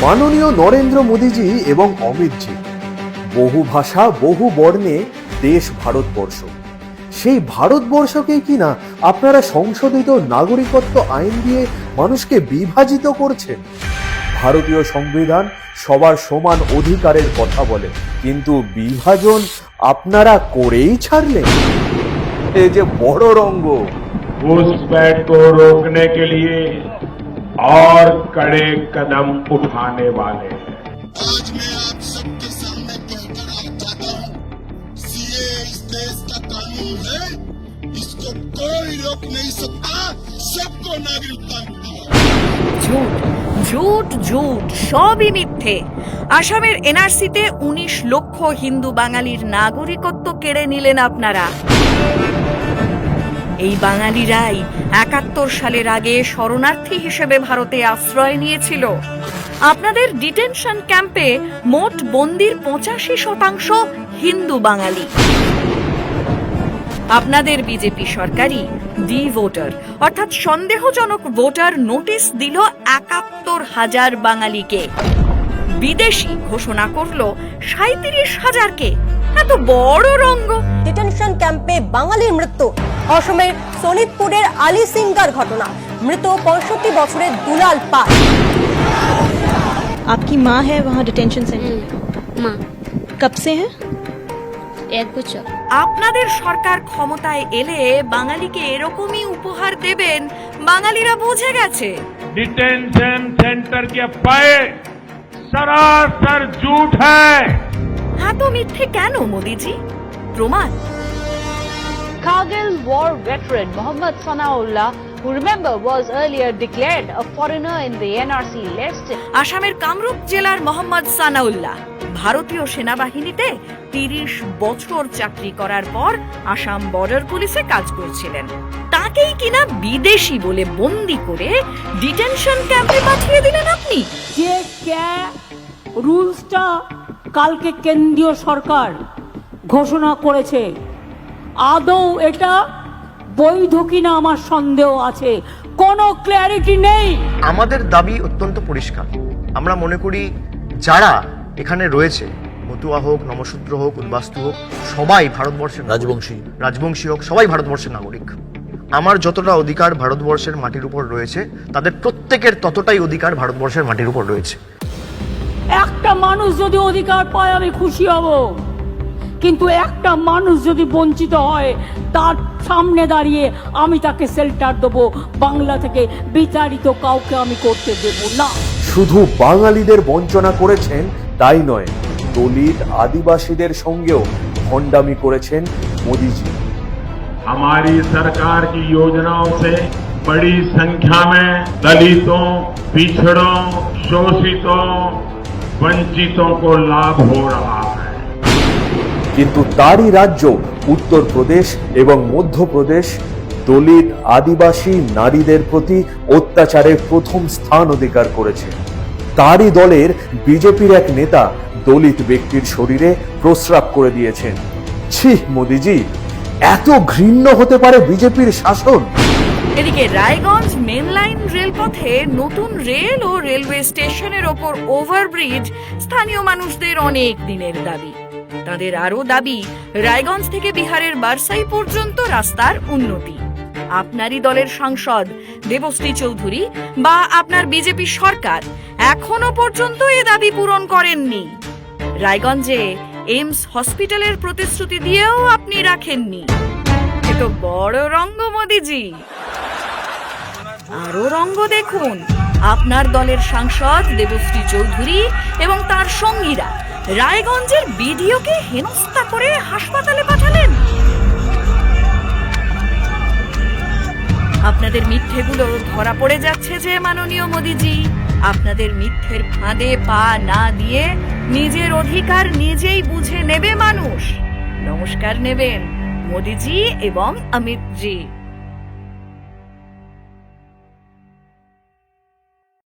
মাননীয় নরেন্দ্র মোদীজি এবং অমিতজি, বহু ভাষা বহু বর্ণে দেশ ভারতবর্ষ, সেই ভারতবর্ষকেই কিনা আপনারা সংশোধিত নাগরিকত্ব আইন দিয়ে মানুষকে বিভাজিত করছেন। ভারতীয় সংবিধান সবার সমান অধিকারের কথা বলে, কিন্তু বিভাজন আপনারা করেই ছাড়লেন। এই যে বড় রঙ্গ, घुसपैठ को रोकने के लिए और कड़े कदम उठाने वाले हैं। आज मैं आप सबके सामने कहकर चाहता हूँ, सीए इस देश का कानून है, इसको कोई रोक नहीं सकता, सबको नागरिकता मिलती है। ঝুট ঝুট ঝুট, সবই মিথ্যে। আসামের এনআরসিতে 19 লক্ষ হিন্দু বাঙালির নাগরিকত্ব কেড়ে নিলেন আপনারা। এই বাঙালিরাই 71 সালের আগে শরণার্থী হিসেবে ভারতে আশ্রয় নিয়েছিল। আপনাদের ডিটেনশন ক্যাম্পে মোট বন্দির 85% হিন্দু বাঙালি। আপনাদের বিজেপি সরকারই ডি ভোটার অর্থাৎ সন্দেহজনক ভোটার নোটিশ দিল 71,000 বাঙালিকে, বিদেশি ঘোষণা করলো 37,000কে। এত বড় রঙ্গ। ডিটেনশন ক্যাম্পে বাঙালির মৃত্যু। অসমের শোনিতপুরের আলী সিংগার ঘটনা, মৃত 65 বছরের দুলাল পাল। आपकी माँ है वहाँ डिटेंशन सेंटर? माँ कब से है? 1 বছর। আপনাদের সরকার ক্ষমতায় এলে বাঙালিকে এরকমই উপহার দেবেন, বাঙালিরা বুঝে গেছে। डिटेंशन सेंटर के अफवाह सरासर झूठ है। এত মিথ্যে কেন মোদিজি? প্রমাণ। Kargil war veteran Mohammad Sanaullah, who remember was earlier declared a foreigner in the NRC list. আসামের কামরূপ জেলার মোহাম্মদ সানাউল্লাহ ভারতীয় সেনাবাহিনীতে 30 বছর চাকরি করার পর আসাম বর্ডার পুলিশে কাজ করছিলেন। তাকেই কিনা বিদেশি বলে বন্দি করে ডিটেনশন ক্যাম্পে পাঠিয়ে দিলেন আপনি। যে রুলসটা কালকে কেন্দ্রীয় সরকার ঘোষণা করেছে, আদৌ এটা বৈধ কিনা আমার সন্দেহ আছে, কোনো ক্ল্যারিটি নেই। আমাদের দাবি অত্যন্ত পরিষ্কার। আমরা মনে করি যারা এখানে রয়েছে, মতুয়া হোক, নমশূদ্র হোক, উদ্বাস্তু হোক, সবাই ভারতবর্ষের রাজবংশী হোক, সবাই ভারতবর্ষের নাগরিক। আমার যতটা অধিকার ভারতবর্ষের মাটির উপর রয়েছে, তাদের প্রত্যেকের ততটাই অধিকার ভারতবর্ষের মাটির উপর রয়েছে। একটা মানুষ যদি অধিকার পায় আমি খুশি হব, কিন্তু একটা মানুষ যদি বঞ্চিত হয় তার সামনে দাঁড়িয়ে আমি তাকে শেল্টার দেবো। বাংলা থেকে বিতাড়িত কাউকে আমি করতে দেব না। শুধু বাঙালিদের বঞ্চনা করেছেন তাই নয়, দলিত আদিবাসীদের সঙ্গেও ভণ্ডামি করেছেন মোদিজি। हमारी सरकार की योजनाओं से बड़ी संख्या में दलितों, पिछड़ों, शोषितों, वंचितों को लाभ हो रहा है। কিন্তু তারই রাজ্য উত্তরপ্রদেশ এবং মধ্যপ্রদেশ দলিত আদিবাসী নারীদের প্রতি অত্যাচারের প্রথম স্থান অধিকার করেছে। তারই দলের বিজেপির এক নেতা দলিত ব্যক্তির শরীরে প্রস্রাব করে দিয়েছেন। ছি মোদিজি, এত ঘৃণ্য হতে পারে বিজেপির শাসন? এদিকে রায়গঞ্জ মেন লাইন রেলপথে নতুন রেল ও রেলওয়ে স্টেশনের ওপর ওভারব্রিজ স্থানীয় মানুষদের অনেক দিনের দাবি। তাদের আরো দাবি রায়গঞ্জ থেকে বিহারের বারসাই পর্যন্ত রাস্তার উন্নতি। আপনারই দলের সাংসদ দেবশ্রী চৌধুরী বা আপনার বিজেপি সরকার এখনো পর্যন্ত এ দাবি পূরণ করেননি। রায়গঞ্জে এইমস হসপিটালের প্রতিশ্রুতি দিয়েও আপনি রাখেননি। এ তো বড় রঙ্গ মোদিজি। আরো রঙ্গ দেখুন, আপনার দলের সাংসদ দেবশ্রী চৌধুরী এবং তার সঙ্গীরা রায়গঞ্জের বিডিওকে হেনস্থা করে হাসপাতালে পাঠালেন। আপনাদের মিথ্যেগুলো ধরা পড়ে যাচ্ছে যে মাননীয় মোদিজি, আপনাদের মিথ্যের ফাঁদে পা না দিয়ে নিজের অধিকার নিজেই বুঝে নেবে মানুষ। নমস্কার নেবেন মোদিজি এবং অমিতজি।